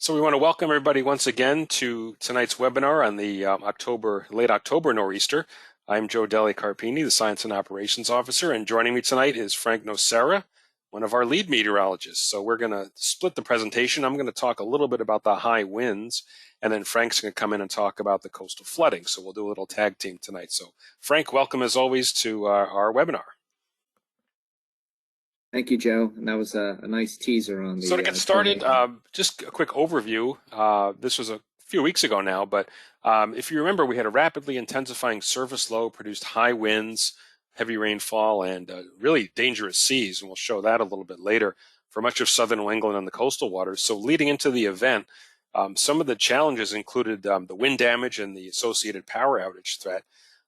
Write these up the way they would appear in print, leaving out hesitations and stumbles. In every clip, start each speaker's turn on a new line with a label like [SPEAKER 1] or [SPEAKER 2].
[SPEAKER 1] So we want to welcome everybody once again to tonight's webinar on the late October nor'easter. I'm Joe Deli Carpini, the Science and Operations Officer, and joining me tonight is Frank Nocera, one of our lead meteorologists. So we're going to split the presentation. I'm going to talk a little bit about the high winds, and then Frank's going to come in and talk about the coastal flooding. So we'll do a little tag team tonight. So Frank, welcome as always to our webinar.
[SPEAKER 2] Thank you, Joe. And that was a nice teaser on the.
[SPEAKER 1] So to get started, just a quick overview. This was a few weeks ago now, but if you remember, we had a rapidly intensifying surface low produced high winds, heavy rainfall, and really dangerous seas, and we'll show that a little bit later for much of southern New England and the coastal waters. So leading into the event, some of the challenges included the wind damage and the associated power outage threat.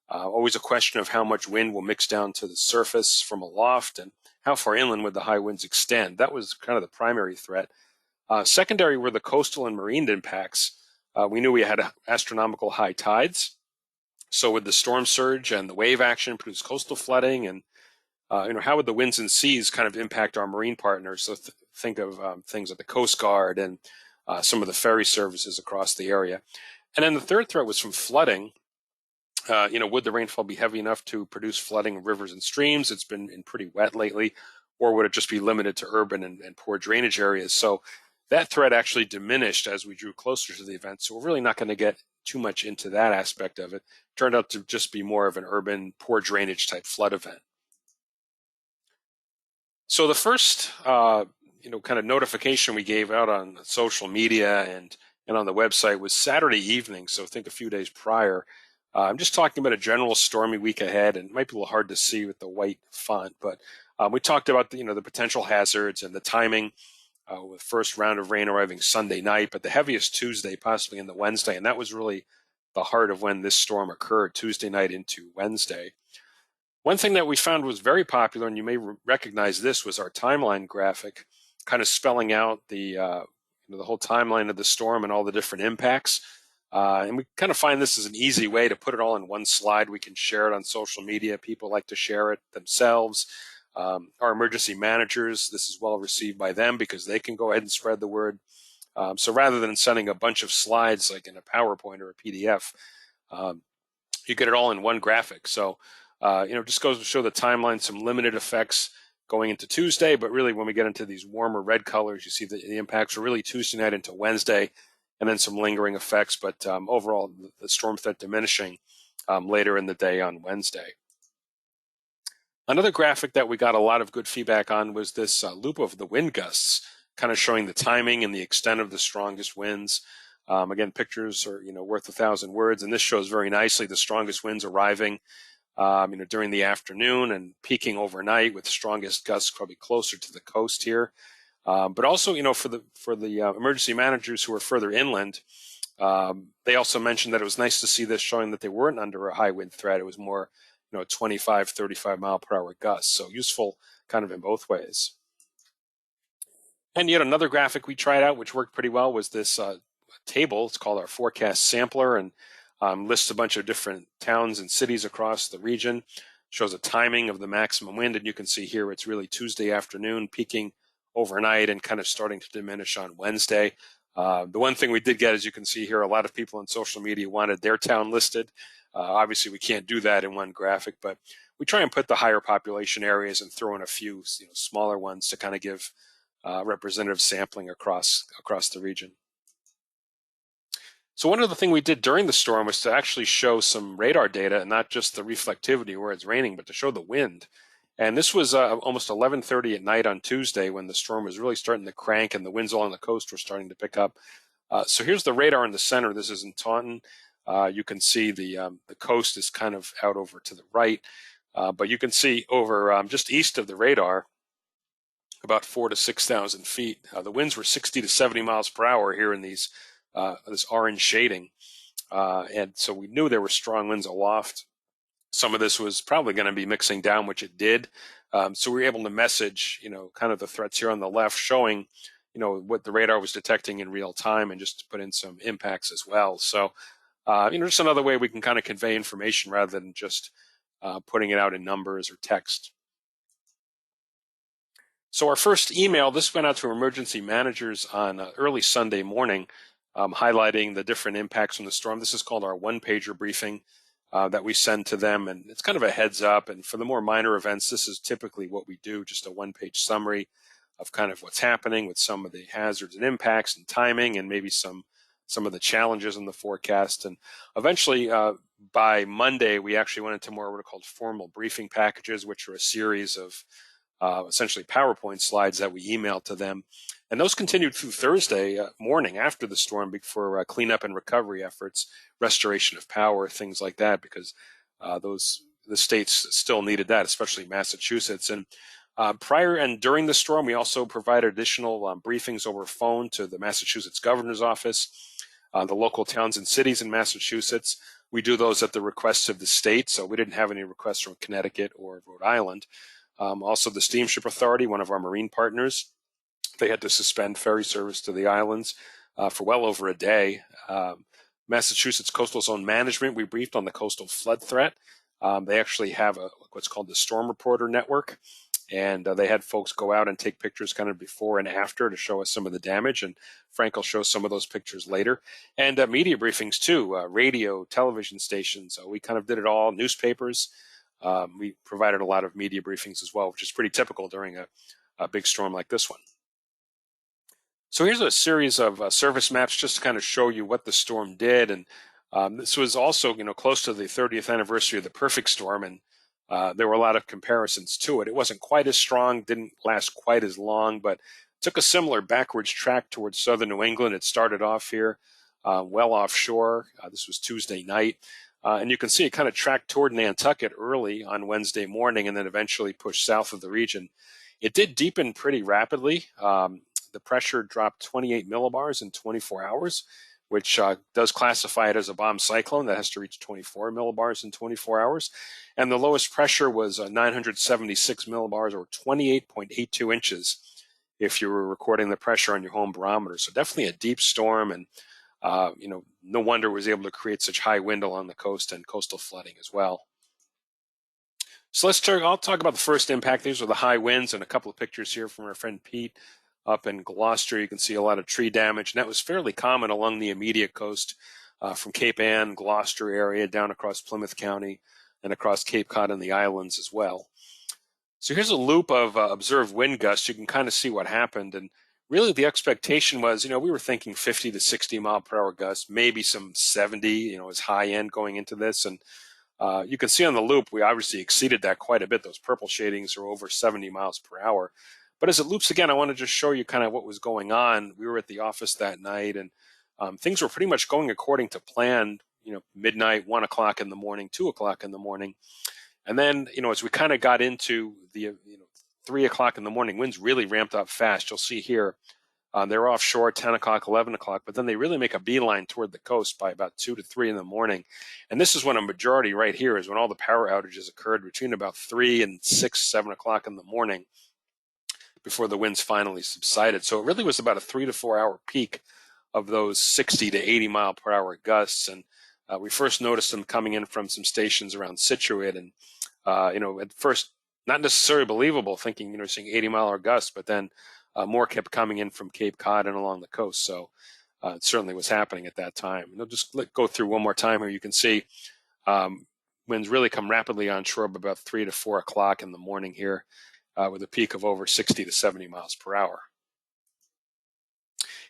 [SPEAKER 1] Always a question of how much wind will mix down to the surface from aloft and how far inland would the high winds extend. That was kind of the primary threat. Secondary were the coastal and marine impacts. We knew we had astronomical high tides. So would the storm surge and the wave action produce coastal flooding? And how would the winds and seas kind of impact our marine partners? So think of things like the Coast Guard and some of the ferry services across the area. And then the third threat was from flooding. Would the rainfall be heavy enough to produce flooding of rivers and streams? It's been pretty wet lately. Or would it just be limited to urban and poor drainage areas? So that threat actually diminished as we drew closer to the event. So we're really not going to get too much into that aspect of it. Turned out to just be more of an urban, poor drainage type flood event. So the first, kind of notification we gave out on social media and on the website was Saturday evening. So think a few days prior. I'm just talking about a general stormy week ahead, and it might be a little hard to see with the white font, but we talked about the potential hazards and the timing, with first round of rain arriving Sunday night, but the heaviest Tuesday, possibly in the Wednesday, and that was really the heart of when this storm occurred, Tuesday night into Wednesday. One thing that we found was very popular, and you may recognize this, was our timeline graphic, kind of spelling out the whole timeline of the storm and all the different impacts. And we kind of find this is an easy way to put it all in one slide. We can share it on social media. People like to share it themselves. Our emergency managers, this is well received by them because they can go ahead and spread the word. So rather than sending a bunch of slides like in a PowerPoint or a PDF, you get it all in one graphic. So, just goes to show the timeline, some limited effects going into Tuesday, but really when we get into these warmer red colors, you see the impacts are really Tuesday night into Wednesday, and then some lingering effects, but overall the storm threat diminishing later in the day on Wednesday. Another graphic that we got a lot of good feedback on was this loop of the wind gusts, kind of showing the timing and the extent of the strongest winds. Again, pictures are worth 1,000 words, and this shows very nicely the strongest winds arriving during the afternoon and peaking overnight, with strongest gusts probably closer to the coast here. But also, for the emergency managers who are further inland, they also mentioned that it was nice to see this showing that they weren't under a high wind threat. It was more, 25, 35 mile per hour gusts. So useful kind of in both ways. And yet another graphic we tried out, which worked pretty well, was this table. It's called our forecast sampler, and lists a bunch of different towns and cities across the region. Shows a timing of the maximum wind, and you can see here it's really Tuesday afternoon, peaking overnight and kind of starting to diminish on Wednesday. The one thing we did get, as you can see here, a lot of people on social media wanted their town listed. Obviously, we can't do that in one graphic, but we try and put the higher population areas and throw in a few smaller ones to kind of give representative sampling across the region. So one other thing we did during the storm was to actually show some radar data, and not just the reflectivity where it's raining, but to show the wind. And this was almost 11:30 at night on Tuesday when the storm was really starting to crank and the winds along the coast were starting to pick up. So here's the radar in the center. This is in Taunton. You can see the coast is kind of out over to the right, but you can see over just east of the radar, about 4,000 to 6,000 feet. The winds were 60 to 70 miles per hour here in this orange shading, and so we knew there were strong winds aloft. Some of this was probably going to be mixing down, which it did. So we were able to message, kind of the threats here on the left, showing, what the radar was detecting in real time, and just to put in some impacts as well. So, just another way we can kind of convey information rather than just putting it out in numbers or text. So our first email, this went out to emergency managers on early Sunday morning, highlighting the different impacts from the storm. This is called our one-pager briefing that we send to them, and it's kind of a heads up. And for the more minor events, this is typically what we do, just a one-page summary of kind of what's happening with some of the hazards and impacts and timing, and maybe some of the challenges in the forecast. And eventually, by Monday, we actually went into more what are called formal briefing packages, which are a series of essentially PowerPoint slides that we emailed to them. And those continued through Thursday morning after the storm for cleanup and recovery efforts, restoration of power, things like that, because the states still needed that, especially Massachusetts. And prior and during the storm, we also provided additional briefings over phone to the Massachusetts governor's office, the local towns and cities in Massachusetts. We do those at the request of the state, so we didn't have any requests from Connecticut or Rhode Island. Also, the Steamship Authority, one of our marine partners, they had to suspend ferry service to the islands for well over a day. Massachusetts Coastal Zone Management, we briefed on the coastal flood threat. They actually have what's called the Storm Reporter Network, and they had folks go out and take pictures kind of before and after to show us some of the damage, and Frank will show some of those pictures later. And media briefings too, radio, television stations. We kind of did it all, newspapers. We provided a lot of media briefings as well, which is pretty typical during a big storm like this one. So here's a series of service maps just to kind of show you what the storm did. And this was also, close to the 30th anniversary of the perfect storm, and there were a lot of comparisons to it. It wasn't quite as strong, didn't last quite as long, but took a similar backwards track towards southern New England. It started off here, well offshore. This was Tuesday night. And you can see it kind of tracked toward Nantucket early on Wednesday morning and then eventually pushed south of the region. It did deepen pretty rapidly. The pressure dropped 28 millibars in 24 hours, which does classify it as a bomb cyclone that has to reach 24 millibars in 24 hours. And the lowest pressure was 976 millibars, or 28.82 inches, if you were recording the pressure on your home barometer. So definitely a deep storm, and no wonder it was able to create such high wind along the coast and coastal flooding as well. So I'll talk about the first impact. These are the high winds, and a couple of pictures here from our friend Pete up in Gloucester. You can see a lot of tree damage, and that was fairly common along the immediate coast from Cape Ann, Gloucester area, down across Plymouth County, and across Cape Cod and the islands as well. So here's a loop of observed wind gusts. You can kind of see what happened, and really the expectation was, we were thinking 50 to 60 mile per hour gusts, maybe some 70, as high end going into this. And you can see on the loop, we obviously exceeded that quite a bit. Those purple shadings are over 70 miles per hour. But as it loops again, I want to just show you kind of what was going on. We were at the office that night, and things were pretty much going according to plan, midnight, 1 o'clock in the morning, 2 o'clock in the morning. And then, as we kind of got into the, 3 o'clock in the morning, winds really ramped up fast. You'll see here, they're offshore 10 o'clock, 11 o'clock, but then they really make a beeline toward the coast by about 2 to 3 in the morning. And this is when a majority right here is when all the power outages occurred between about 3 and 6, 7 o'clock in the morning before the winds finally subsided. So it really was about a 3 to 4 hour peak of those 60 to 80 mile per hour gusts. And we first noticed them coming in from some stations around Scituate, and at first, not necessarily believable, thinking, seeing 80 mile per hour gusts, but then more kept coming in from Cape Cod and along the coast. So it certainly was happening at that time. And I'll just go through one more time here. You can see winds really come rapidly onshore by about 3 to 4 o'clock in the morning here, with a peak of over 60 to 70 miles per hour.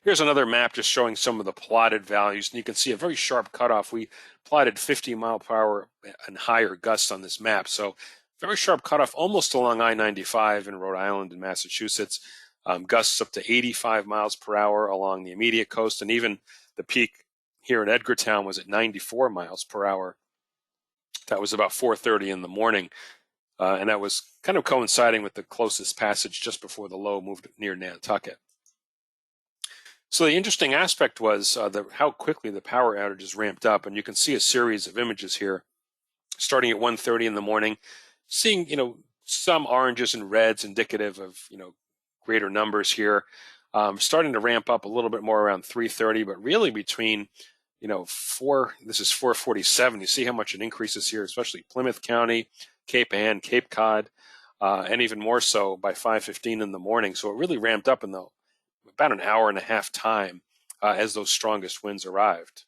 [SPEAKER 1] Here's another map just showing some of the plotted values, and you can see a very sharp cutoff. We plotted 50 mile per hour and higher gusts on this map. So very sharp cutoff almost along I-95 in Rhode Island and Massachusetts. Gusts up to 85 miles per hour along the immediate coast, and even the peak here in Edgartown was at 94 miles per hour. That was about 4:30 in the morning, and that was kind of coinciding with the closest passage just before the low moved near Nantucket. So the interesting aspect was how quickly the power outages ramped up, and you can see a series of images here, starting at 1:30 in the morning, seeing some oranges and reds indicative of greater numbers here, starting to ramp up a little bit more around 3:30, but really between this is 4:47. You see how much it increases here, especially Plymouth County, Cape Ann, Cape Cod. and even more so by 5:15 in the morning. So it really ramped up in about an hour and a half time as those strongest winds arrived.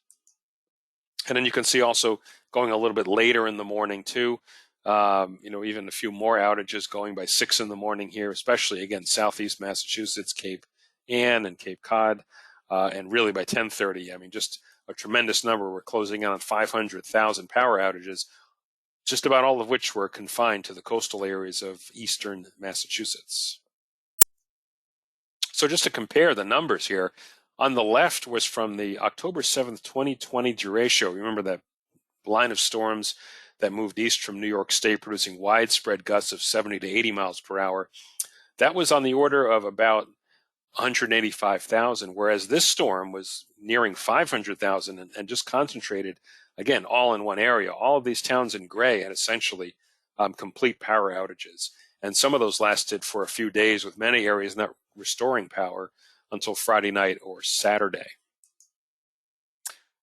[SPEAKER 1] And then you can see also going a little bit later in the morning too. Even a few more outages going by 6 in the morning here, especially again southeast Massachusetts, Cape Ann and Cape Cod, and really by 10:30. I mean, just a tremendous number. We're closing in on 500,000 power outages, just about all of which were confined to the coastal areas of eastern Massachusetts. So just to compare the numbers here, on the left was from the October 7th, 2020 derecho. Remember that line of storms that moved east from New York State, producing widespread gusts of 70 to 80 miles per hour. That was on the order of about 185,000, whereas this storm was nearing 500,000 and just concentrated, again, all in one area. All of these towns in gray had essentially complete power outages. And some of those lasted for a few days, with many areas not restoring power until Friday night or Saturday.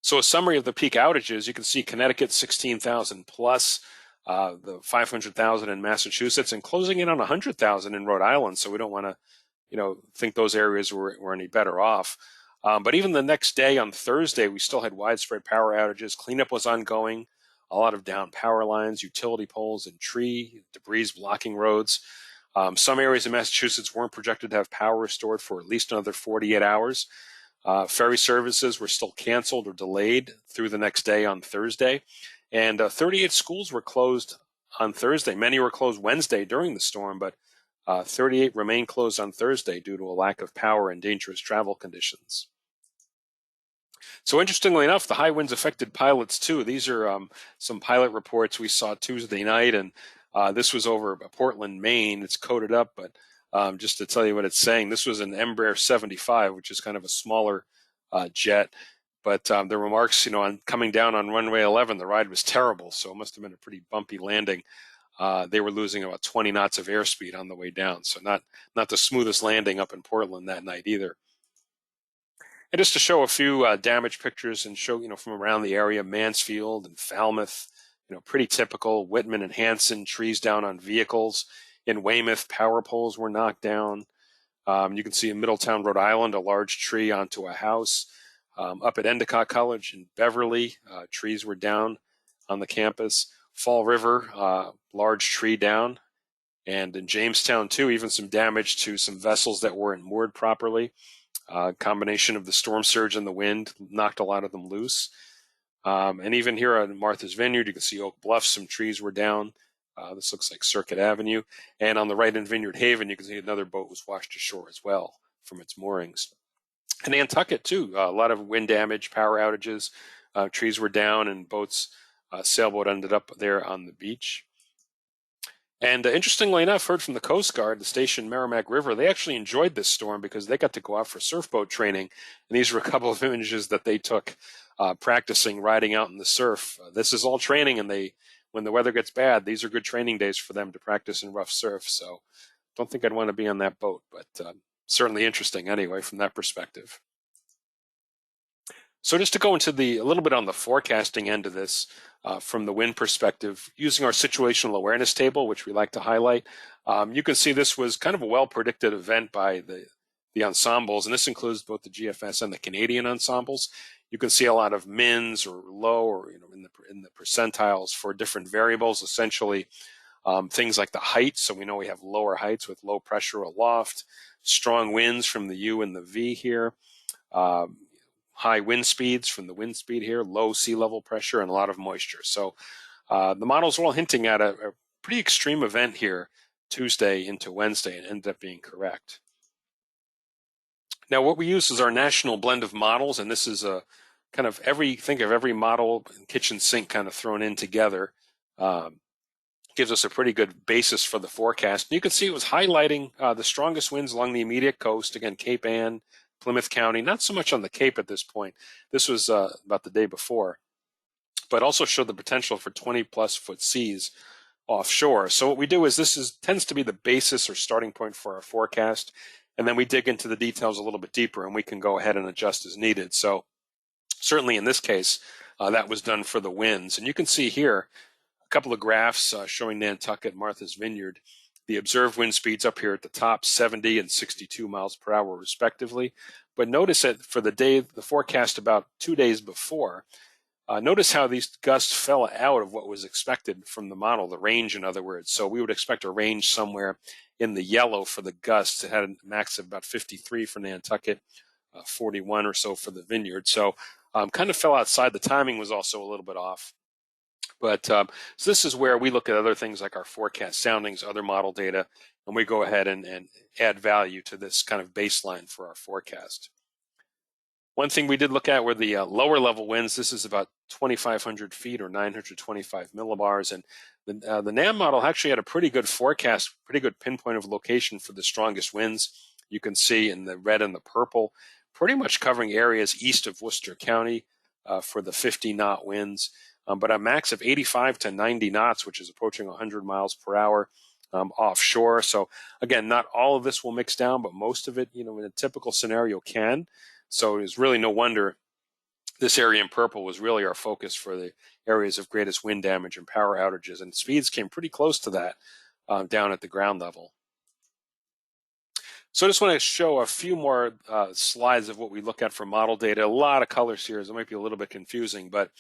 [SPEAKER 1] So a summary of the peak outages, you can see Connecticut 16,000 plus, the 500,000 in Massachusetts, and closing in on 100,000 in Rhode Island. So we don't want to, think those areas were any better off. But even the next day on Thursday, we still had widespread power outages. Cleanup was ongoing. A lot of downed power lines, utility poles, and tree debris blocking roads. Some areas in Massachusetts weren't projected to have power restored for at least another 48 hours. Ferry services were still canceled or delayed through the next day on Thursday. And 38 schools were closed on Thursday. Many were closed Wednesday during the storm, but 38 remain closed on Thursday due to a lack of power and dangerous travel conditions. So interestingly enough, the high winds affected pilots too. These are some pilot reports we saw Tuesday night, and this was over Portland, Maine. It's coded up, but just to tell you what it's saying, this was an Embraer 75, which is kind of a smaller jet. But the remarks, on coming down on runway 11, the ride was terrible, so it must have been a pretty bumpy landing. They were losing about 20 knots of airspeed on the way down, so not the smoothest landing up in Portland that night either. And just to show a few damage pictures and show, from around the area, Mansfield and Falmouth, pretty typical. Whitman and Hanson, trees down on vehicles. In Weymouth, power poles were knocked down. You can see in Middletown, Rhode Island, a large tree onto a house. Up at Endicott College in Beverly, trees were down on the campus. Fall River, large tree down. And in Jamestown, too, even some damage to some vessels that weren't moored properly. Combination of the storm surge and the wind knocked a lot of them loose. And even here on Martha's Vineyard, you can see Oak Bluff, some trees were down. This looks like Circuit Avenue. And on the right in Vineyard Haven, you can see another boat was washed ashore as well from its moorings. And Nantucket, too, a lot of wind damage, power outages. Trees were down and boats, sailboat ended up there on the beach. And interestingly enough, heard from the Coast Guard, the station Merrimack River, they actually enjoyed this storm because they got to go out for surfboat training. And these were a couple of images that they took practicing riding out in the surf. This is all training, and when the weather gets bad, these are good training days for them to practice in rough surf. So don't think I'd want to be on that boat, but certainly interesting anyway from that perspective. So just to go into a little bit on the forecasting end of this, from the wind perspective, using our situational awareness table, which we like to highlight, you can see this was kind of a well-predicted event by the ensembles, and this includes both the GFS and the Canadian ensembles. You can see a lot of mins or low or in the percentiles for different variables, essentially things like the height. So we know we have lower heights with low pressure aloft, strong winds from the U and the V here, high wind speeds from the wind speed here, low sea level pressure, and a lot of moisture. So the models are all hinting at a pretty extreme event here Tuesday into Wednesday, and ended up being correct. Now, what we use is our national blend of models, and this is a kind of think of every model and kitchen sink kind of thrown in together. Gives us a pretty good basis for the forecast. And you can see it was highlighting the strongest winds along the immediate coast. Again, Cape Ann, Plymouth County, not so much on the Cape at this point. This was about the day before, but also showed the potential for 20-plus foot seas offshore. So what we do is tends to be the basis or starting point for our forecast, and then we dig into the details a little bit deeper, and we can go ahead and adjust as needed. So certainly in this case, that was done for the winds. And you can see here a couple of graphs showing Nantucket, Martha's Vineyard, The observed wind speeds up here at the top, 70 and 62 miles per hour respectively. But notice that for the forecast about 2 days before, notice how these gusts fell out of what was expected from the model, the range, in other words. So we would expect a range somewhere in the yellow for the gusts. It had a max of about 53 for Nantucket, 41 or so for the Vineyard. So kind of fell outside. The timing was also a little bit off. But so this is where we look at other things like our forecast soundings, other model data, and we go ahead and add value to this kind of baseline for our forecast. One thing we did look at were the lower level winds. This is about 2,500 feet or 925 millibars. And the NAM model actually had a pretty good forecast, pretty good pinpoint of location for the strongest winds. You can see in the red and the purple, pretty much covering areas east of Worcester County for the 50-knot winds. But a max of 85 to 90 knots, which is approaching 100 miles per hour offshore. So again, not all of this will mix down, but most of it, in a typical scenario can. So it's really no wonder this area in purple was really our focus for the areas of greatest wind damage and power outages. And speeds came pretty close to that down at the ground level. So I just want to show a few more slides of what we look at for model data. A lot of colors here, so it might be a little bit confusing, but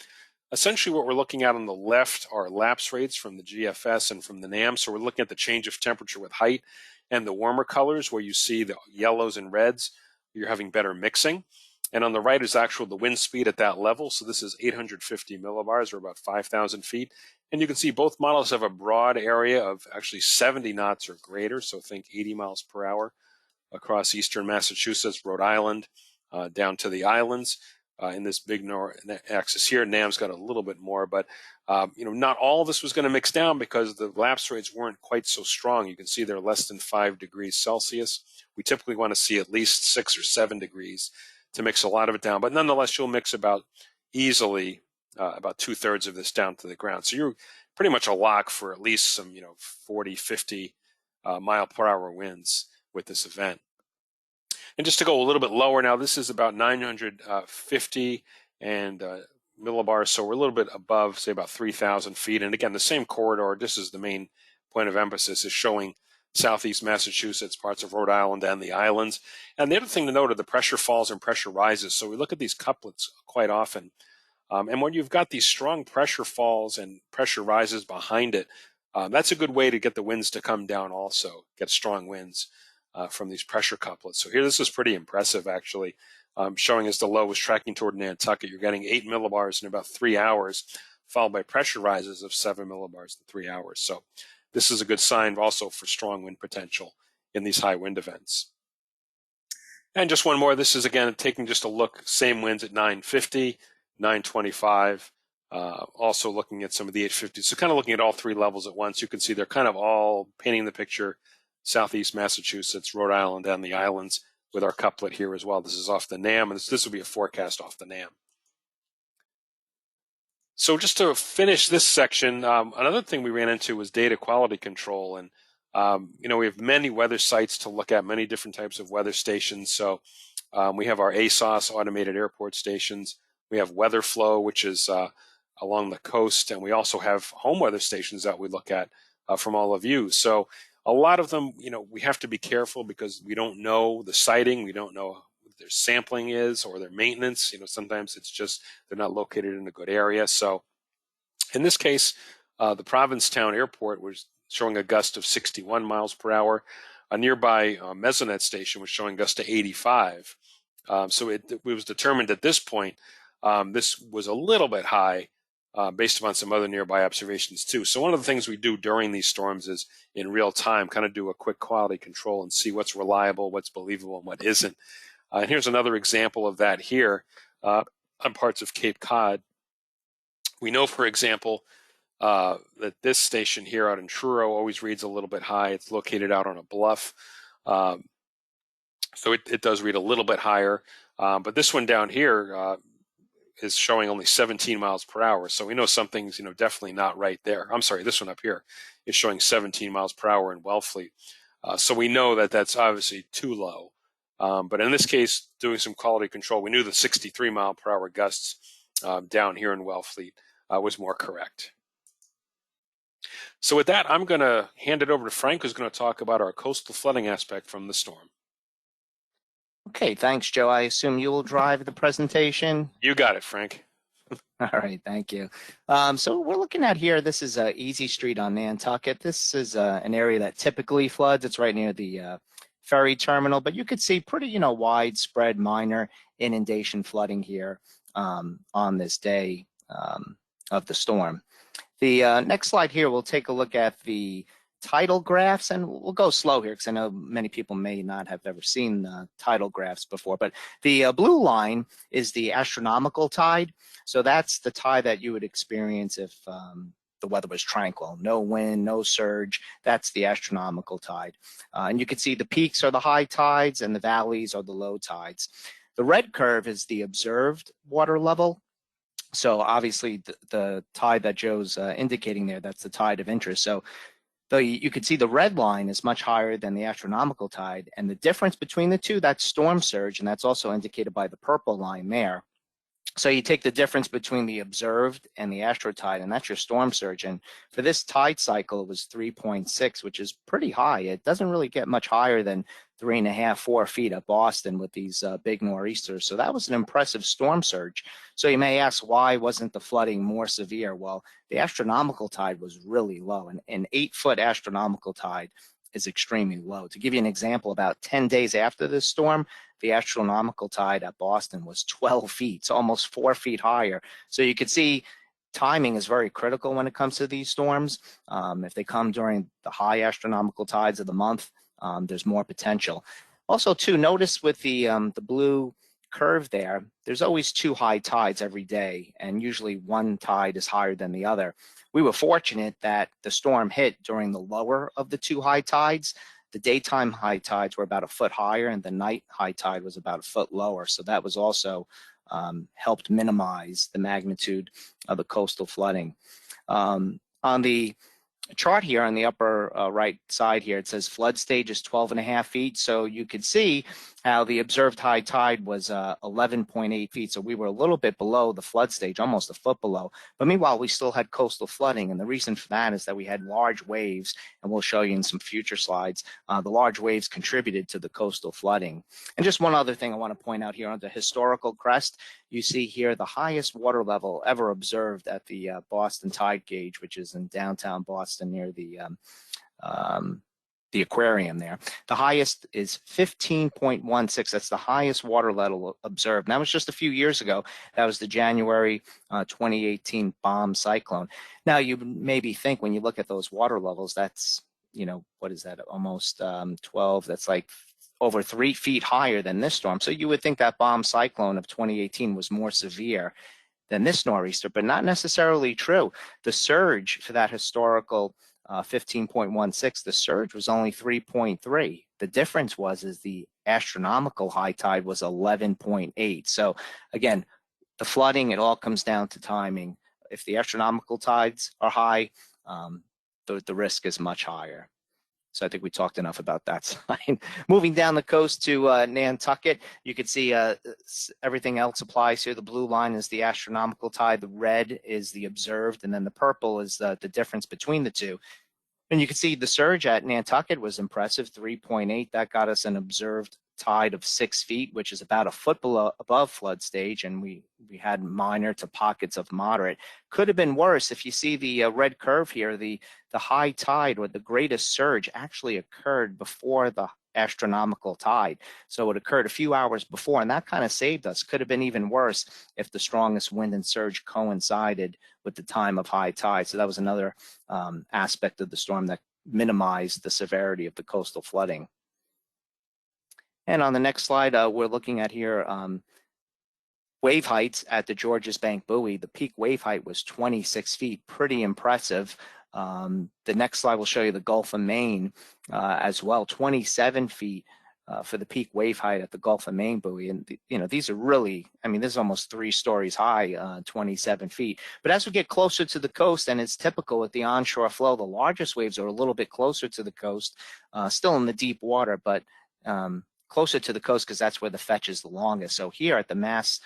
[SPEAKER 1] essentially what we're looking at on the left are lapse rates from the GFS and from the NAM. So we're looking at the change of temperature with height, and the warmer colors where you see the yellows and reds, you're having better mixing. And on the right is the wind speed at that level. So this is 850 millibars, or about 5,000 feet. And you can see both models have a broad area of actually 70 knots or greater. So think 80 miles per hour across eastern Massachusetts, Rhode Island, down to the islands. In this big axis here, NAM's got a little bit more, but not all of this was going to mix down because the lapse rates weren't quite so strong. You can see they're less than 5 degrees Celsius. We typically want to see at least 6 or 7 degrees to mix a lot of it down, but nonetheless, you'll mix about 2/3 of this down to the ground. So you're pretty much a lock for at least some 40, 50 mile per hour winds with this event. And just to go a little bit lower now, this is about 950 millibars, so we're a little bit above, say, about 3,000 feet. And again, the same corridor, this is the main point of emphasis, is showing southeast Massachusetts, parts of Rhode Island, and the islands. And the other thing to note are the pressure falls and pressure rises. So we look at these couplets quite often. And when you've got these strong pressure falls and pressure rises behind it, that's a good way to get the winds to come down also, get strong winds from these pressure couplets. So here, this is pretty impressive, actually, showing as the low was tracking toward Nantucket. You're getting 8 millibars in about 3 hours, followed by pressure rises of 7 millibars in 3 hours. So this is a good sign also for strong wind potential in these high wind events. And just one more. This is, again, taking just a look, same winds at 950, 925, also looking at some of the 850. So kind of looking at all three levels at once. You can see they're kind of all painting the picture: southeast Massachusetts, Rhode Island, and the islands, with our couplet here as well. This is off the NAM, and this will be a forecast off the NAM. So just to finish this section, another thing we ran into was data quality control. And, we have many weather sites to look at, many different types of weather stations. So we have our ASOS, automated airport stations. We have WeatherFlow, which is along the coast. And we also have home weather stations that we look at from all of you. So a lot of them, we have to be careful because we don't know the siting. We don't know what their sampling is or their maintenance. Sometimes it's just they're not located in a good area. So in this case, the Provincetown Airport was showing a gust of 61 miles per hour. A nearby Mesonet station was showing gust to 85. So it was determined at this point this was a little bit high based upon some other nearby observations too. So one of the things we do during these storms is in real time kind of do a quick quality control and see what's reliable, what's believable, and what isn't. And here's another example of that here on parts of Cape Cod. We know, for example, that this station here out in Truro always reads a little bit high. It's located out on a bluff. So it does read a little bit higher. But this one down here is showing only 17 miles per hour. So we know something's, definitely not right there. I'm sorry, this one up here is showing 17 miles per hour in Wellfleet. So we know that that's obviously too low. But in this case, doing some quality control, we knew the 63 mile per hour gusts down here in Wellfleet was more correct. So with that, I'm going to hand it over to Frank, who's going to talk about our coastal flooding aspect from the storm.
[SPEAKER 3] Okay, thanks, Joe. I assume you will drive the presentation.
[SPEAKER 1] You got it, Frank.
[SPEAKER 3] All right, thank you. So we're looking at here, this is Easy Street on Nantucket. This is an area that typically floods. It's right near the ferry terminal, but you could see pretty, widespread minor inundation flooding here on this day of the storm. The next slide here, we'll take a look at the tidal graphs, and we'll go slow here because I know many people may not have ever seen tidal graphs before, but the blue line is the astronomical tide. So that's the tide that you would experience if the weather was tranquil, no wind, no surge. That's the astronomical tide. And you can see the peaks are the high tides and the valleys are the low tides. The red curve is the observed water level. So obviously the tide that Joe's indicating there, that's the tide of interest. So you could see the red line is much higher than the astronomical tide. And the difference between the two, that's storm surge, and that's also indicated by the purple line there. So you take the difference between the observed and the astrotide, and that's your storm surge. And for this tide cycle, it was 3.6, which is pretty high. It doesn't really get much higher than 3.5, 4 feet at Boston with these big nor'easters. So that was an impressive storm surge. So you may ask, why wasn't the flooding more severe? Well, the astronomical tide was really low. And an 8-foot astronomical tide is extremely low. To give you an example, about 10 days after this storm, the astronomical tide at Boston was 12 feet, so almost 4 feet higher. So you could see timing is very critical when it comes to these storms. If they come during the high astronomical tides of the month, there's more potential. Also, too, notice with the blue curve there, there's always 2 high tides every day, and usually one tide is higher than the other. We were fortunate that the storm hit during the lower of the 2 high tides. The daytime high tides were about a foot higher, and the night high tide was about a foot lower. So that was also helped minimize the magnitude of the coastal flooding. On the chart here on the upper right side here, it says flood stage is 12.5 feet. So you could see how the observed high tide was 11.8 feet. So we were a little bit below the flood stage, almost a foot below. But meanwhile, we still had coastal flooding. And the reason for that is that we had large waves, and we'll show you in some future slides, the large waves contributed to the coastal flooding. And just one other thing I want to point out here on the historical crest, you see here the highest water level ever observed at the Boston Tide Gauge, which is in downtown Boston near the aquarium there. The highest is 15.16. That's the highest water level observed. And that was just a few years ago. That was the January 2018 bomb cyclone. Now, you maybe think when you look at those water levels, that's, what is that, almost 12, that's like over 3 feet higher than this storm. So you would think that bomb cyclone of 2018 was more severe than this nor'easter, but not necessarily true. The surge for that historical 15.16, the surge was only 3.3. The difference is the astronomical high tide was 11.8. So again, the flooding, it all comes down to timing. If the astronomical tides are high, the risk is much higher. So I think we talked enough about that slide. Moving down the coast to Nantucket, you can see everything else applies here. The blue line is the astronomical tide, the red is the observed, and then the purple is the difference between the two. And you can see the surge at Nantucket was impressive, 3.8. That got us an observed tide of 6 feet, which is about a foot above flood stage, and we had minor to pockets of moderate. Could have been worse. If you see the red curve here, the high tide or the greatest surge actually occurred before the astronomical tide. So it occurred a few hours before, and that kind of saved us. Could have been even worse if the strongest wind and surge coincided with the time of high tide. So that was another aspect of the storm that minimized the severity of the coastal flooding. And on the next slide, we're looking at here wave heights at the Georges Bank buoy. The peak wave height was 26 feet, pretty impressive. The next slide will show you the Gulf of Maine as well, 27 feet for the peak wave height at the Gulf of Maine buoy. And, these are really, this is almost 3 stories high, 27 feet. But as we get closer to the coast, and it's typical with the onshore flow, the largest waves are a little bit closer to the coast, still in the deep water, but closer to the coast because that's where the fetch is the longest. So here at the Mass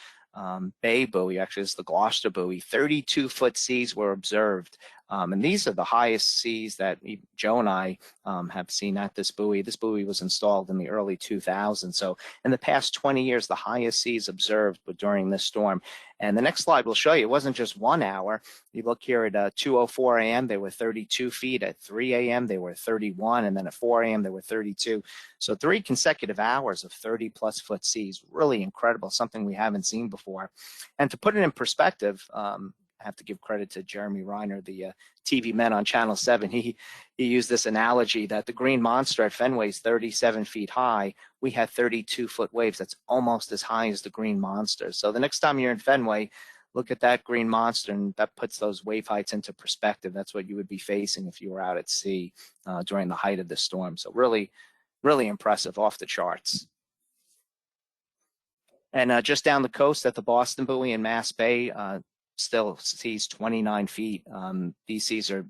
[SPEAKER 3] Bay Buoy, actually it's the Gloucester buoy, 32-foot seas were observed And these are the highest seas that Joe and I have seen at this buoy. This buoy was installed in the early 2000s. So in the past 20 years, the highest seas observed were during this storm. And the next slide will show you it wasn't just 1 hour. You look here at 2:04 a.m., they were 32 feet. At 3 a.m., they were 31. And then at 4 a.m., they were 32. So 3 consecutive hours of 30-plus foot seas. Really incredible, something we haven't seen before. And to put it in perspective, I have to give credit to Jeremy Reiner, the TV man on Channel 7. He used this analogy that the Green Monster at Fenway is 37 feet high. We had 32-foot waves. That's almost as high as the Green Monster. So the next time you're in Fenway, look at that Green Monster, and that puts those wave heights into perspective. That's what you would be facing if you were out at sea during the height of the storm. So really, really impressive, off the charts. And just down the coast at the Boston Buoy in Mass Bay, still seas 29 feet. These seas are,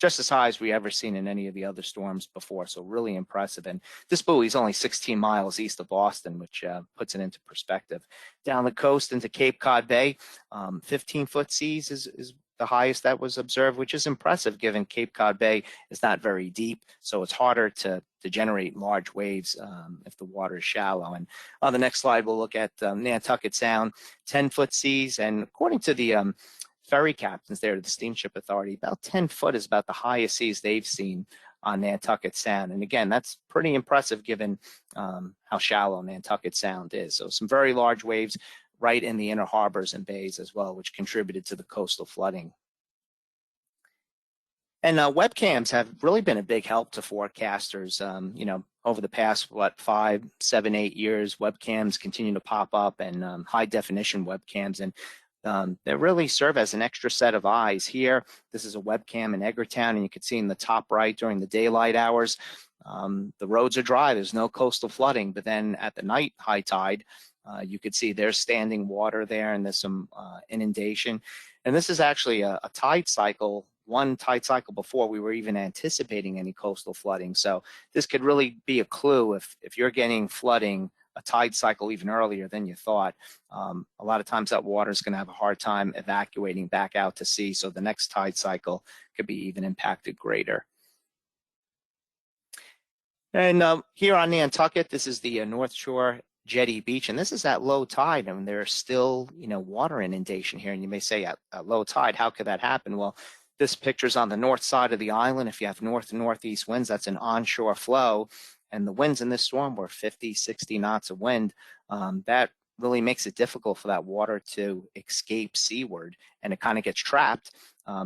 [SPEAKER 3] just as high as we ever seen in any of the other storms before. So really impressive. And this buoy is only 16 miles east of Boston, which puts it into perspective. Down the coast into Cape Cod Bay, 15-foot seas is the highest that was observed, which is impressive given Cape Cod Bay is not very deep. So it's harder to generate large waves if the water is shallow. And on the next slide, we'll look at Nantucket Sound, 10-foot seas. And according to the ferry captains there, the Steamship Authority, about 10 foot is about the highest seas they've seen on Nantucket Sound. And again, that's pretty impressive given how shallow Nantucket Sound is. So some very large waves right in the inner harbors and bays as well, which contributed to the coastal flooding. And webcams have really been a big help to forecasters. Over the past, 5, 7, 8 years, webcams continue to pop up, and high definition webcams. And they really serve as an extra set of eyes. Here, this is a webcam in Edgartown, and you can see in the top right during the daylight hours, the roads are dry. There's no coastal flooding. But then at the night high tide, you could see there's standing water there, and there's some inundation. And this is actually a tide cycle, one tide cycle before we were even anticipating any coastal flooding. So this could really be a clue if you're getting flooding, a tide cycle even earlier than you thought. A lot of times that water is going to have a hard time evacuating back out to sea. So the next tide cycle could be even impacted greater. And here on Nantucket, this is the North Shore Jetty Beach, and this is at low tide, and there's still, water inundation here. And you may say at low tide, how could that happen? Well, this picture's on the north side of the island. If you have north and northeast winds, that's an onshore flow. And the winds in this storm were 50, 60 knots of wind. That really makes it difficult for that water to escape seaward. And it kind of gets trapped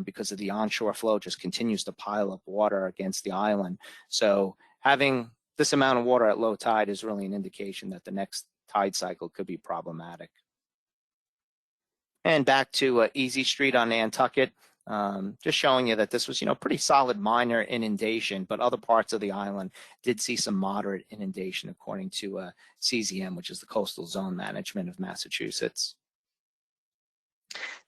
[SPEAKER 3] because of the onshore flow just continues to pile up water against the island. So having this amount of water at low tide is really an indication that the next tide cycle could be problematic. And back to Easy Street on Nantucket. Just showing you that this was, pretty solid minor inundation, but other parts of the island did see some moderate inundation according to CZM, which is the Coastal Zone Management of Massachusetts.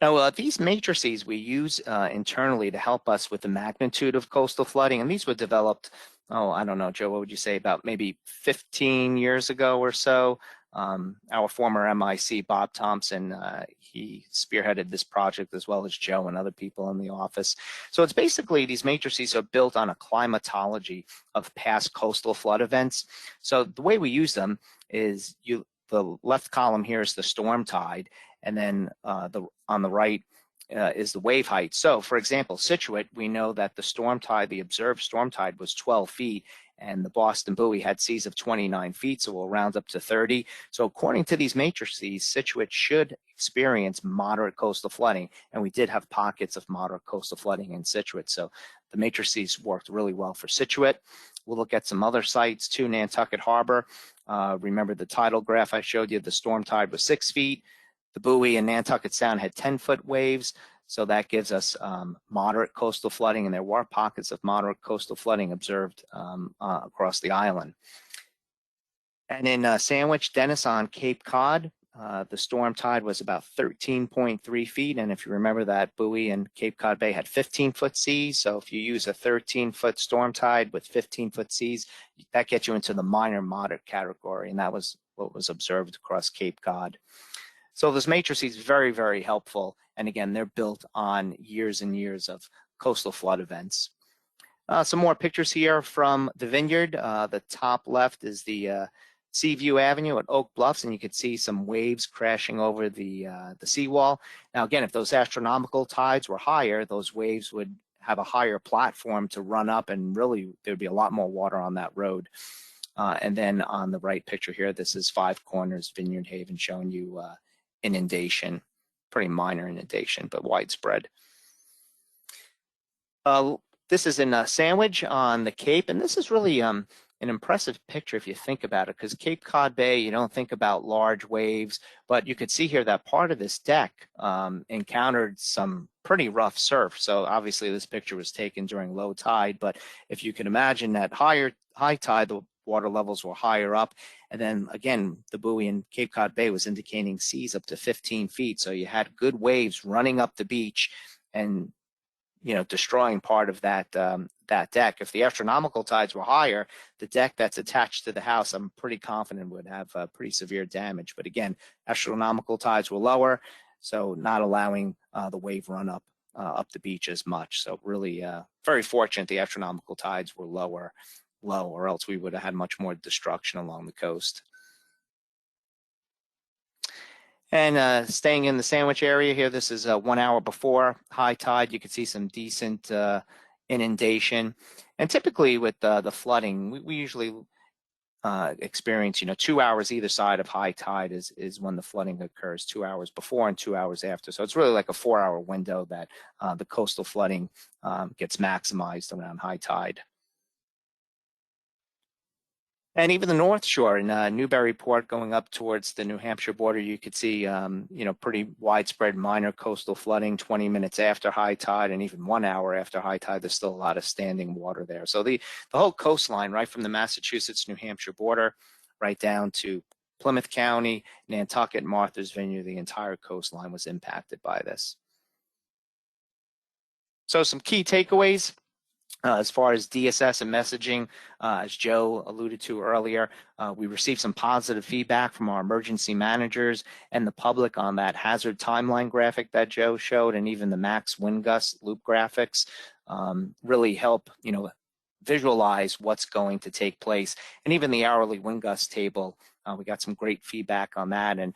[SPEAKER 3] Now, these matrices we use internally to help us with the magnitude of coastal flooding, and these were developed, I don't know, Joe, what would you say, about maybe 15 years ago or so? Our former MIC, Bob Thompson, he spearheaded this project as well as Joe and other people in the office. So it's basically these matrices are built on a climatology of past coastal flood events. So the way we use them is the left column here is the storm tide, and then on the right is the wave height. So for example, Situate, we know that the storm tide, the observed storm tide was 12 feet. And the Boston Buoy had seas of 29 feet, so we'll round up to 30. So according to these matrices, Situate should experience moderate coastal flooding, and we did have pockets of moderate coastal flooding in Situate. So the matrices worked really well for Situate. We'll look at some other sites too. Nantucket Harbor. Remember the tidal graph I showed you, the storm tide was 6 feet. The buoy in Nantucket Sound had 10-foot waves. So that gives us moderate coastal flooding, and there were pockets of moderate coastal flooding observed across the island. And in Sandwich, Dennis on Cape Cod, the storm tide was about 13.3 feet. And if you remember, that buoy in Cape Cod Bay had 15-foot seas. So if you use a 13-foot storm tide with 15-foot seas, that gets you into the minor moderate category. And that was what was observed across Cape Cod. So this matrix is very, very helpful. And again, they're built on years and years of coastal flood events. Some more pictures here from the Vineyard. The top left is the Seaview Avenue at Oak Bluffs, and you can see some waves crashing over the seawall. Now, again, if those astronomical tides were higher, those waves would have a higher platform to run up, and really there'd be a lot more water on that road. And then on the right picture here, this is Five Corners Vineyard Haven, showing you inundation, pretty minor inundation, but widespread. This is in Sandwich on the Cape, and this is really an impressive picture if you think about it, because Cape Cod Bay, you don't think about large waves, but you could see here that part of this deck encountered some pretty rough surf. So obviously this picture was taken during low tide, but if you can imagine that high tide, the water levels were higher up, and then again, the buoy in Cape Cod Bay was indicating seas up to 15 feet. So you had good waves running up the beach and destroying part of that deck. If the astronomical tides were higher, the deck that's attached to the house, I'm pretty confident would have pretty severe damage. But again, astronomical tides were lower, so not allowing the wave run up the beach as much. So really very fortunate the astronomical tides were low, or else we would have had much more destruction along the coast. And staying in the Sandwich area here, this is 1 hour before high tide. You can see some decent inundation. And typically with the flooding, we usually experience, 2 hours either side of high tide is when the flooding occurs, 2 hours before and 2 hours after. So it's really like a 4-hour window that the coastal flooding gets maximized around high tide. And even the North Shore in Newburyport going up towards the New Hampshire border, you could see, pretty widespread minor coastal flooding 20 minutes after high tide, and even 1 hour after high tide, there's still a lot of standing water there. So the whole coastline, right from the Massachusetts-New Hampshire border, right down to Plymouth County, Nantucket, Martha's Vineyard, the entire coastline was impacted by this. So some key takeaways. As far as DSS and messaging, as Joe alluded to earlier, we received some positive feedback from our emergency managers and the public on that hazard timeline graphic that Joe showed, and even the max wind gust loop graphics really help, visualize what's going to take place. And even the hourly wind gust table, we got some great feedback on that, and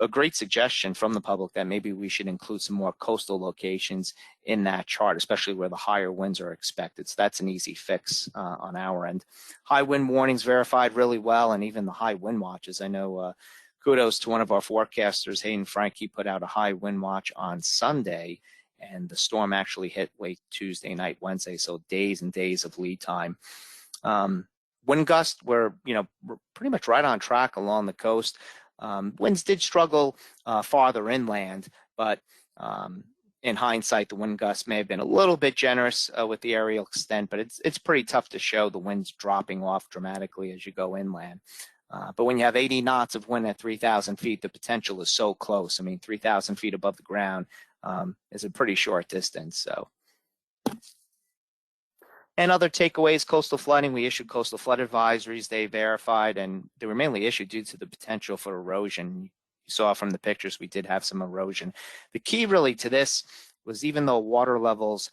[SPEAKER 3] a great suggestion from the public that maybe we should include some more coastal locations in that chart, especially where the higher winds are expected. So that's an easy fix on our end. High wind warnings verified really well, and even the high wind watches. I know kudos to one of our forecasters, Hayden Frankie, put out a high wind watch on Sunday, and the storm actually hit late Tuesday night, Wednesday, so days and days of lead time. Wind gusts were, pretty much right on track along the coast. Winds did struggle farther inland, but in hindsight, the wind gusts may have been a little bit generous with the aerial extent, but it's pretty tough to show the winds dropping off dramatically as you go inland. But when you have 80 knots of wind at 3,000 feet, the potential is so close. I mean, 3,000 feet above the ground is a pretty short distance. So. And other takeaways, coastal flooding, we issued coastal flood advisories, they verified, and they were mainly issued due to the potential for erosion. You saw from the pictures, we did have some erosion. The key really to this was, even though water levels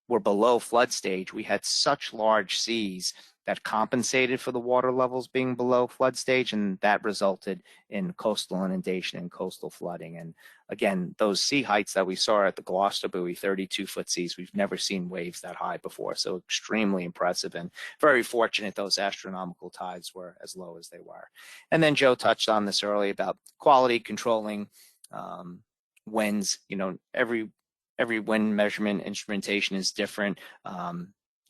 [SPEAKER 3] were below flood stage, we had such large seas that compensated for the water levels being below flood stage, and that resulted in coastal inundation and coastal flooding. And again, those sea heights that we saw at the Gloucester buoy, 32-foot seas, we've never seen waves that high before, so extremely impressive and very fortunate those astronomical tides were as low as they were. And then Joe touched on this earlier about quality controlling winds. Every wind measurement instrumentation is different.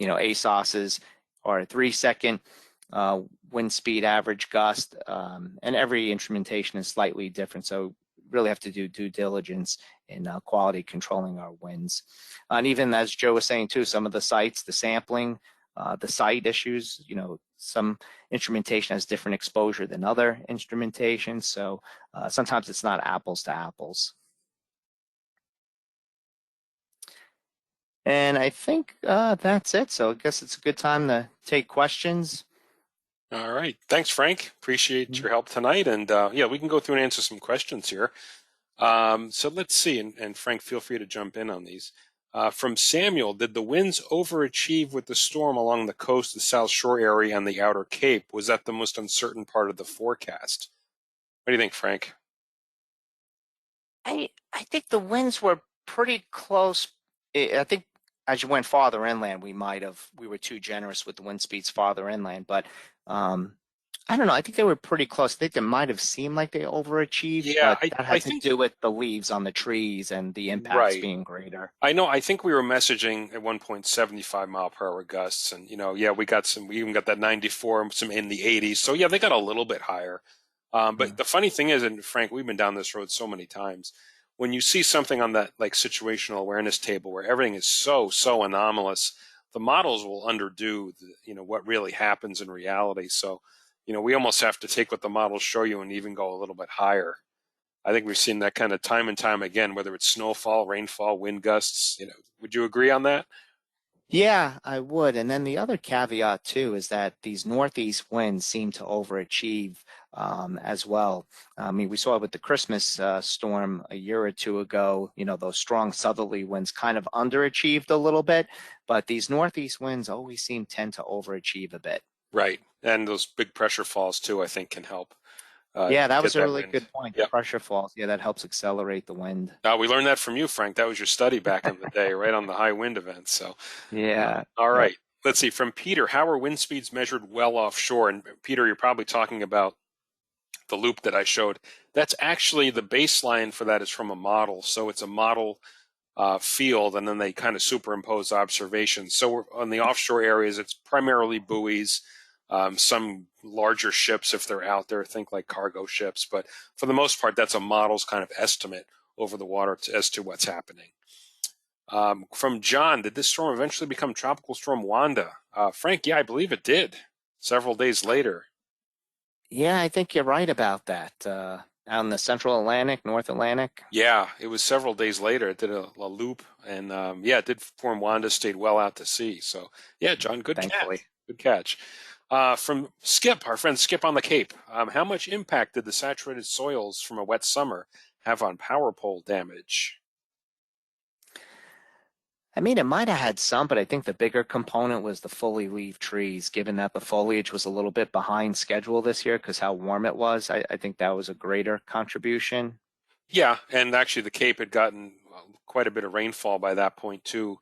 [SPEAKER 3] ASOS's or a 3-second wind speed average gust, and every instrumentation is slightly different. So really have to do due diligence in quality controlling our winds. And even as Joe was saying too, some of the sites, the sampling, the site issues, some instrumentation has different exposure than other instrumentation. So sometimes it's not apples to apples. And I think that's it. So I guess it's a good time to take questions.
[SPEAKER 1] All right. Thanks, Frank. Appreciate your help tonight. And yeah, we can go through and answer some questions here. So let's see. And Frank, feel free to jump in on these. From Samuel, did the winds overachieve with the storm along the coast, the South Shore area, and the Outer Cape? Was that the most uncertain part of the forecast? What do you think, Frank?
[SPEAKER 3] I think the winds were pretty close. I think as you went farther inland, we were too generous with the wind speeds farther inland, but um, I don't know. I think they were pretty close. I think they might have seemed like they overachieved,
[SPEAKER 1] Yeah,
[SPEAKER 3] but that
[SPEAKER 1] I
[SPEAKER 3] had to
[SPEAKER 1] think
[SPEAKER 3] do with the leaves on the trees and the impacts
[SPEAKER 1] right.
[SPEAKER 3] being greater.
[SPEAKER 1] I know. I think we were messaging at one point 75-mile-per-hour gusts, and yeah, we got some. We even got that 94, and some in the 80s. So yeah, they got a little bit higher.
[SPEAKER 3] Yeah.
[SPEAKER 1] But the funny thing is, and Frank, we've been down this road so many times. When you see something on that like situational awareness table where everything is so anomalous, the models will underdo what really happens in reality. So, we almost have to take what the models show you and even go a little bit higher. I think we've seen that kind of time and time again, whether it's snowfall, rainfall, wind gusts. Would you agree on that?
[SPEAKER 3] Yeah, I would. And then the other caveat too is that these northeast winds seem to overachieve as well. I mean, we saw it with the Christmas storm a year or two ago. Those strong southerly winds kind of underachieved a little bit, but these northeast winds always tend to overachieve a bit.
[SPEAKER 1] Right. And those big pressure falls too, I think can help
[SPEAKER 3] Yeah, that
[SPEAKER 1] get
[SPEAKER 3] was a
[SPEAKER 1] that
[SPEAKER 3] really
[SPEAKER 1] wind.
[SPEAKER 3] good point. The
[SPEAKER 1] Yep.
[SPEAKER 3] pressure falls. Yeah, that helps accelerate the wind.
[SPEAKER 1] We learned that from you, Frank. That was your study back in the day, right on the high wind events. So,
[SPEAKER 3] Yeah.
[SPEAKER 1] all
[SPEAKER 3] Yep.
[SPEAKER 1] right. Let's see. From Peter, how are wind speeds measured well offshore? And Peter, you're probably talking about the loop that I showed. That's actually the baseline for that is from a model. So it's a model field, and then they kind of superimpose observations. So on the offshore areas, it's primarily buoys, some larger ships if they're out there, think like cargo ships. But for the most part, that's a model's kind of estimate over the water as to what's happening. From John, did this storm eventually become Tropical Storm Wanda? Frank, yeah, I believe it did. Several days later.
[SPEAKER 3] Yeah, I think you're right about that. Out in the Central Atlantic, North Atlantic,
[SPEAKER 1] Yeah, it was several days later. It did a loop, and yeah, it did form Wanda, stayed well out to sea. So, yeah, John, good
[SPEAKER 3] thankfully.
[SPEAKER 1] catch. Good catch. From Skip, our friend Skip on the Cape, how much impact did the saturated soils from a wet summer have on power pole damage?
[SPEAKER 3] I mean, it might have had some, but I think the bigger component was the fully leaf trees, given that the foliage was a little bit behind schedule this year because how warm it was. I think that was a greater contribution.
[SPEAKER 1] Yeah, and actually, the Cape had gotten quite a bit of rainfall by that point too,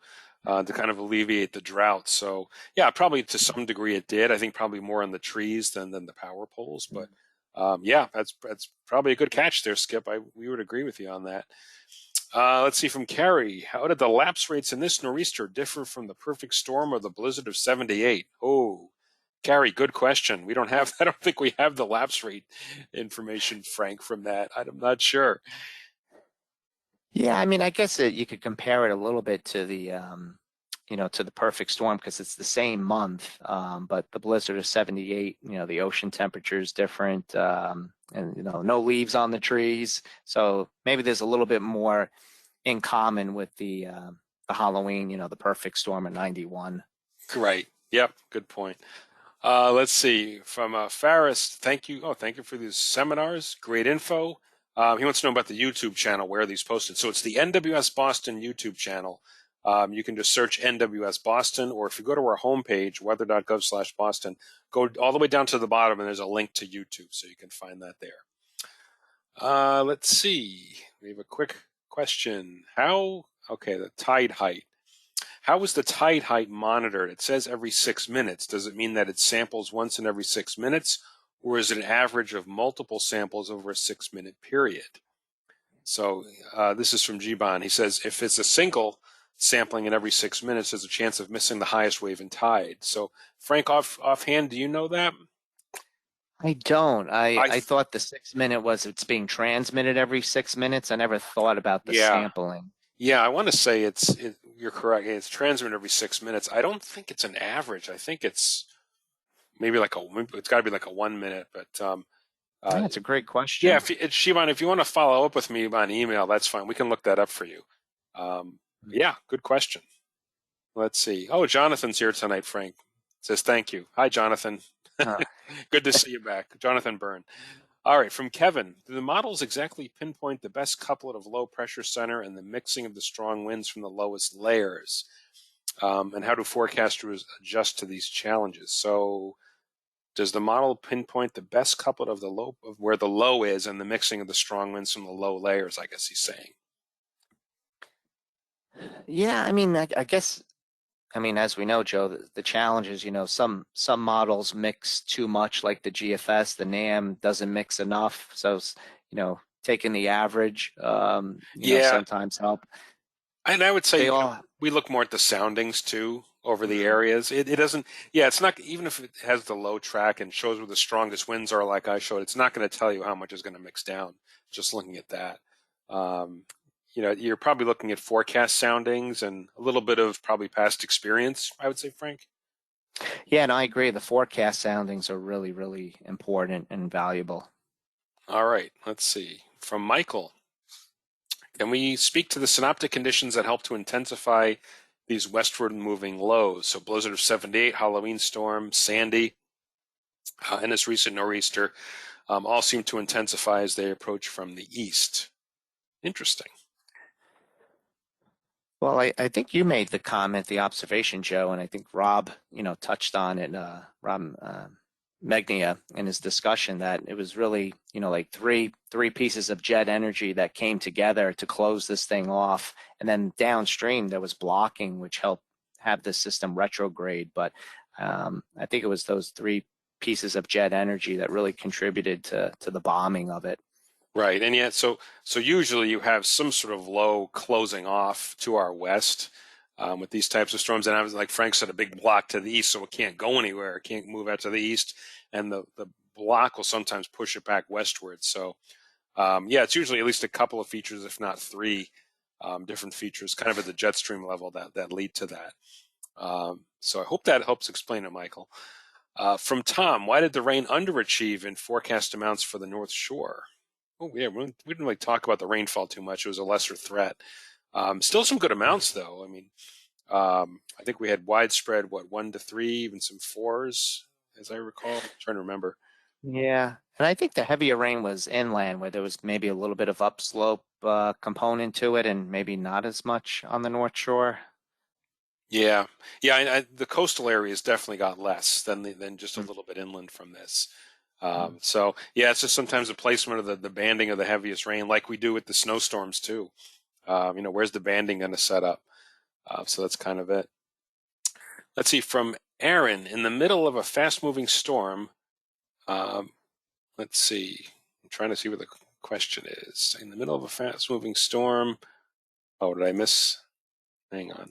[SPEAKER 1] to kind of alleviate the drought. So, yeah, probably to some degree it did. I think probably more on the trees than the power poles. But yeah, that's probably a good catch there, Skip. We would agree with you on that. Let's see from Carrie. How did the lapse rates in this nor'easter differ from the perfect storm or the blizzard of '78? Oh, Carrie, good question. We don't have. I don't think we have the lapse rate information, Frank, from that. I'm not sure.
[SPEAKER 3] Yeah, I mean, I guess you could compare it a little bit to to the perfect storm because it's the same month, but the blizzard of 78, the ocean temperature is different, and no leaves on the trees, so maybe there's a little bit more in common with the Halloween, the perfect storm of 91.
[SPEAKER 1] Right. Yep. Good point. Let's see. From Faris, thank you. Oh, thank you for these seminars. Great info. He wants to know about the YouTube channel, where are these posted. So it's the NWS Boston YouTube channel. You can just search NWS Boston, or if you go to our homepage, weather.gov/Boston, go all the way down to the bottom, and there's a link to YouTube, so you can find that there. Let's see. We have a quick question. Okay, the tide height. How is the tide height monitored? It says every 6 minutes. Does it mean that it samples once in every 6 minutes, or is it an average of multiple samples over a 6 minute period? So this is from Giban. He says if it's a single sampling in every 6 minutes, there's a chance of missing the highest wave and tide. So Frank, offhand, do you know that?
[SPEAKER 3] I don't. I
[SPEAKER 1] I
[SPEAKER 3] I thought the 6 minute was it's being transmitted every 6 minutes. I never thought about the
[SPEAKER 1] yeah.
[SPEAKER 3] sampling.
[SPEAKER 1] Yeah, I want to say you're correct. It's transmitted every 6 minutes. I don't think it's an average. I think it's maybe it's got to be like a 1 minute. But uh,
[SPEAKER 3] That's a great
[SPEAKER 1] yeah,
[SPEAKER 3] question.
[SPEAKER 1] Shivan, if you want to follow up with me on email, that's fine. We can look that up for you. Yeah, good question. Let's see. Oh, Jonathan's here tonight, Frank. Says thank you. Hi, Jonathan.
[SPEAKER 3] Uh,
[SPEAKER 1] Good to see you back. Jonathan Byrne. All right, from Kevin, do the models exactly pinpoint the best couplet of low pressure center and the mixing of the strong winds from the lowest layers? And how do forecasters adjust to these challenges? So does the model pinpoint the best couplet of the low, of where the low is, and the mixing of the strong winds from the low layers, I guess he's saying.
[SPEAKER 3] Yeah, I mean, I guess, I mean, as we know, Joe, the challenge is, some models mix too much, like the GFS, the NAM doesn't mix enough. So, taking the average,
[SPEAKER 1] Yeah,
[SPEAKER 3] sometimes help.
[SPEAKER 1] and I would say,
[SPEAKER 3] They all,
[SPEAKER 1] we look more at the soundings too over the areas. It doesn't, yeah, it's not, even if it has the low track and shows where the strongest winds are, like I showed, it's not going to tell you how much is going to mix down just looking at that. Um, you're probably looking at forecast soundings and a little bit of probably past experience, I would say, Frank.
[SPEAKER 3] yeah, and I agree. The forecast soundings are really, really important and valuable.
[SPEAKER 1] All right, let's see. From Michael, can we speak to the synoptic conditions that help to intensify these westward moving lows? So blizzard of 78, Halloween storm, Sandy, and this recent nor'easter all seem to intensify as they approach from the east. Interesting.
[SPEAKER 3] Well, I think you made the comment, the observation, Joe, and I think Rob, touched on it, Rob Megnia in his discussion, that it was really, like three pieces of jet energy that came together to close this thing off. And then downstream there was blocking, which helped have the system retrograde. But I think it was those three pieces of jet energy that really contributed to the bombing of it.
[SPEAKER 1] Right, and yet, so usually you have some sort of low closing off to our west with these types of storms, and I was like Frank said, a big block to the east, so it can't go anywhere, it can't move out to the east, and the block will sometimes push it back westward. So yeah, it's usually at least a couple of features, if not three different features, kind of at the jet stream level that lead to that. So I hope that helps explain it, Michael. From Tom, why did the rain underachieve in forecast amounts for the North Shore? Oh yeah, we didn't really talk about the rainfall too much. It was a lesser threat. Still some good amounts though. I mean, I think we had widespread, 1 to 3, even some 4s, as I recall. I'm trying to remember.
[SPEAKER 3] Yeah, and I think the heavier rain was inland, where there was maybe a little bit of upslope component to it, and maybe not as much on the North Shore.
[SPEAKER 1] Yeah, yeah. The coastal areas definitely got less than just a little bit inland from this. So yeah, it's just sometimes the placement of the banding of the heaviest rain, like we do with the snowstorms too. Where's the banding going to set up? So that's kind of it. Let's see, from Aaron, in the middle of a fast-moving storm. Um, let's see. I'm trying to see where the question is. In the middle of a fast-moving storm. Oh, did I miss? Hang on.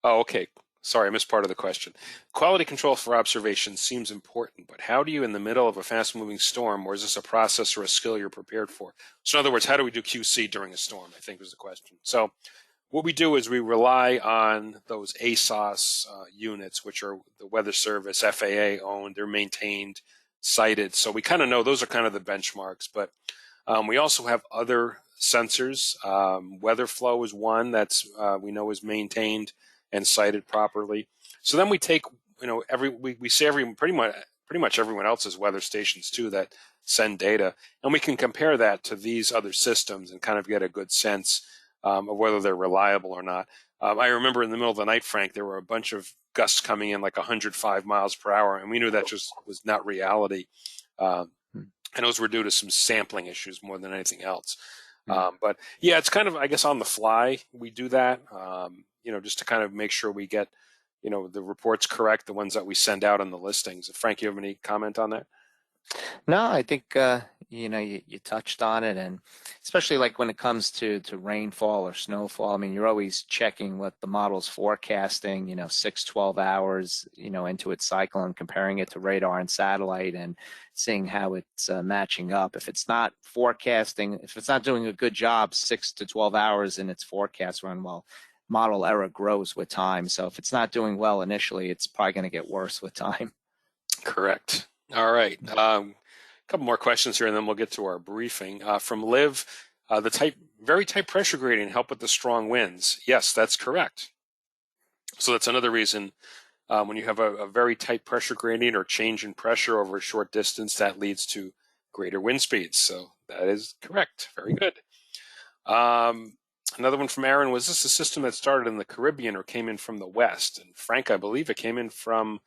[SPEAKER 1] Oh, okay. Sorry, I missed part of the question. Quality control for observation seems important, but how do you, in the middle of a fast-moving storm, or is this a process or a skill you're prepared for? So in other words, how do we do QC during a storm, I think was the question. So what we do is we rely on those ASOS units, which are the Weather Service, FAA owned, they're maintained, cited. So we kind of know those are kind of the benchmarks, but we also have other sensors. Weather flow is one that's we know is maintained and cited properly. So then we take, we say pretty much everyone else's weather stations too that send data, and we can compare that to these other systems and kind of get a good sense of whether they're reliable or not. I remember in the middle of the night, Frank, there were a bunch of gusts coming in like 105 miles per hour, and we knew that just was not reality. And those were due to some sampling issues more than anything else. But yeah, it's kind of, I guess, on the fly we do that, just to kind of make sure we get, the reports correct, the ones that we send out on the listings. Frank, you have any comment on that?
[SPEAKER 3] No, I think you touched on it, and especially like when it comes to rainfall or snowfall. I mean, you're always checking what the model's forecasting, 6, 12 hours, into its cycle, and comparing it to radar and satellite and seeing how it's matching up. If it's not forecasting, if it's not doing a good job 6 to 12 hours in its forecast run, well, model error grows with time. So if it's not doing well initially, it's probably going to get worse with time.
[SPEAKER 1] Correct. All right. A couple more questions here, and then we'll get to our briefing. From Liv, very tight pressure gradient help with the strong winds. Yes, that's correct. So that's another reason when you have a very tight pressure gradient or change in pressure over a short distance, that leads to greater wind speeds. So that is correct. Very good. Another one from Aaron, was this a system that started in the Caribbean or came in from the West? And Frank, I believe it came in from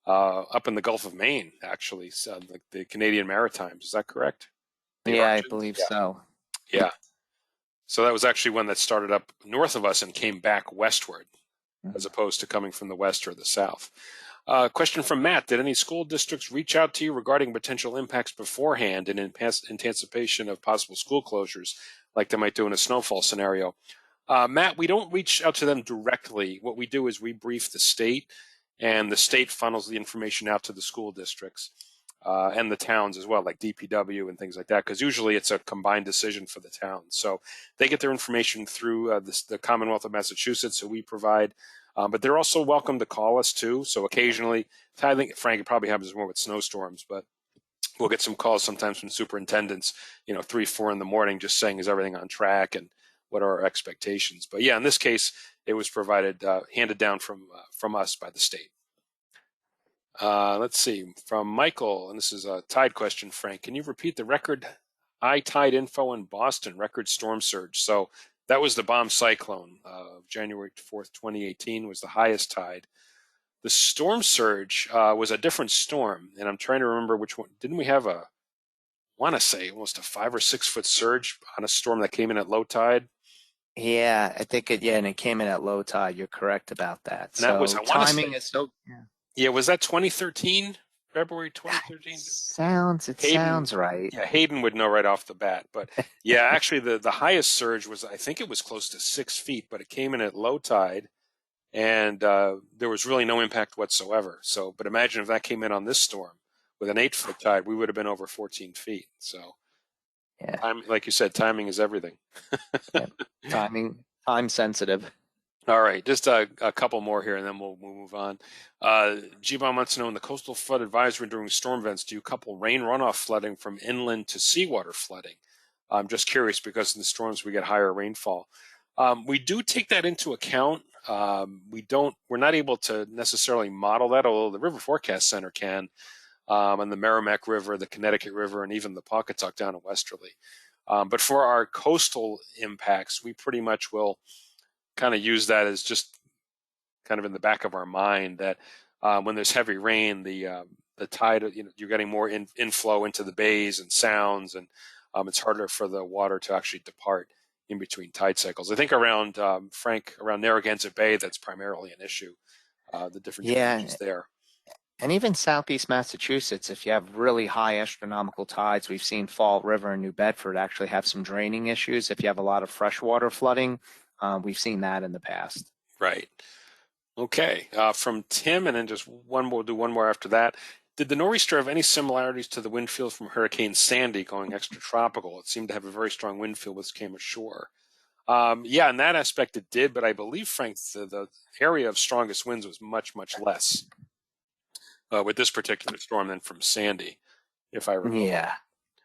[SPEAKER 1] up in the Gulf of Maine, actually, so the Canadian Maritimes. Is that correct? The
[SPEAKER 3] Yeah, I
[SPEAKER 1] origins?
[SPEAKER 3] believe so.
[SPEAKER 1] Yeah. So that was actually one that started up north of us and came back westward, as opposed to coming from the west or the south. Question from Matt. Did any school districts reach out to you regarding potential impacts beforehand in anticipation of possible school closures, like they might do in a snowfall scenario? Matt, we don't reach out to them directly. What we do is we brief the state, and the state funnels the information out to the school districts and the towns as well, like DPW and things like that, because usually it's a combined decision for the town. So they get their information through the Commonwealth of Massachusetts, who we provide. But they're also welcome to call us too. So occasionally, I think, Frank, it probably happens more with snowstorms, but we'll get some calls sometimes from superintendents, 3, 4 in the morning, just saying, is everything on track and what are our expectations? But yeah, in this case, it was provided, handed down from us by the state. Let's see, from Michael, and this is a tide question, Frank. Can you repeat the record high tide info in Boston, record storm surge? So that was the bomb cyclone of January 4th, 2018 was the highest tide. The storm surge was a different storm, and I'm trying to remember which one. Didn't we have want to say almost a 5 or 6 foot surge on a storm that came in at low tide?
[SPEAKER 3] Yeah, I think and it came in at low tide. You're correct about that.
[SPEAKER 1] And that was,
[SPEAKER 3] So
[SPEAKER 1] I want to say,
[SPEAKER 3] timing is so. Yeah.
[SPEAKER 1] yeah, was that 2013? February 2013?
[SPEAKER 3] Sounds right.
[SPEAKER 1] Yeah, Hayden would know right off the bat. But yeah, actually the highest surge was, I think it was close to 6 feet, but it came in at low tide, and there was really no impact whatsoever. So, but imagine if that came in on this storm with an 8-foot tide, we would have been over 14 feet. So,
[SPEAKER 3] Yeah.
[SPEAKER 1] like you said, timing is everything.
[SPEAKER 3] Yeah. Time sensitive.
[SPEAKER 1] All right, just a couple more here, and then we'll move on. G-Bomb wants to know, in the coastal flood advisory during storm events, do you couple rain runoff flooding from inland to seawater flooding? I'm just curious because in the storms we get higher rainfall. We do take that into account. We're not able to necessarily model that, although the River Forecast Center can, on the Merrimack River, the Connecticut River, and even the Pawcatuck down in Westerly. But for our coastal impacts, we pretty much will kind of use that as just kind of in the back of our mind that when there's heavy rain, the tide, you're getting more inflow into the bays and sounds, and it's harder for the water to actually depart in between tide cycles. I think around Frank, around Narragansett Bay, that's primarily an issue. The different changes there.
[SPEAKER 3] And even southeast Massachusetts, if you have really high astronomical tides, we've seen Fall River and New Bedford actually have some draining issues. If you have a lot of freshwater flooding, we've seen that in the past.
[SPEAKER 1] Right. Okay. From Tim, and then just one more. We'll do one more after that. Did the nor'easter have any similarities to the wind field from Hurricane Sandy going extratropical? It seemed to have a very strong wind field when it came ashore. Yeah, in that aspect it did, but I believe, Frank, the area of strongest winds was much, much less with this particular storm than from Sandy, if I recall.
[SPEAKER 3] Yeah.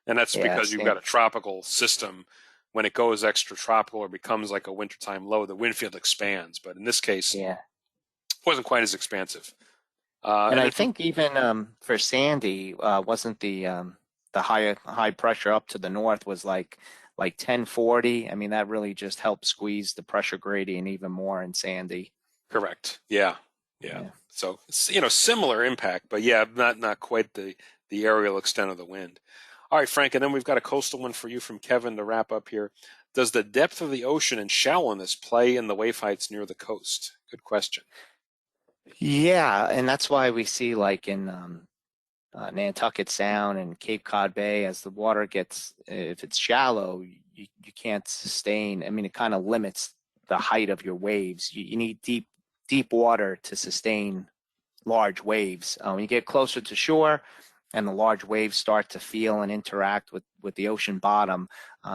[SPEAKER 1] And that's because you've got a tropical system. When it goes extratropical or becomes like a wintertime low, the wind field expands. But in this case, it wasn't quite as expansive.
[SPEAKER 3] And I think even for Sandy, wasn't the high pressure up to the north was like 1040. I mean, that really just helped squeeze the pressure gradient even more in Sandy.
[SPEAKER 1] Correct. Yeah. So similar impact, but yeah, not quite the aerial extent of the wind. All right, Frank, and then we've got a coastal one for you from Kevin to wrap up here. Does the depth of the ocean and shallowness play in the wave heights near the coast? Good question.
[SPEAKER 3] Yeah, and that's why we see like in Nantucket Sound and Cape Cod Bay, as the water gets, if it's shallow, you can't sustain. I mean, it kind of limits the height of your waves. You need deep water to sustain large waves. When you get closer to shore, and the large waves start to feel and interact with the ocean bottom,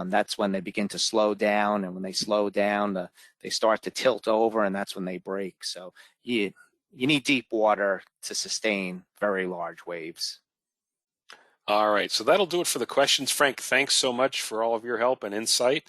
[SPEAKER 3] that's when they begin to slow down. And when they slow down, they start to tilt over, and that's when they break. So you need deep water to sustain very large waves.
[SPEAKER 1] All right, so that'll do it for the questions. Frank, thanks so much for all of your help and insight.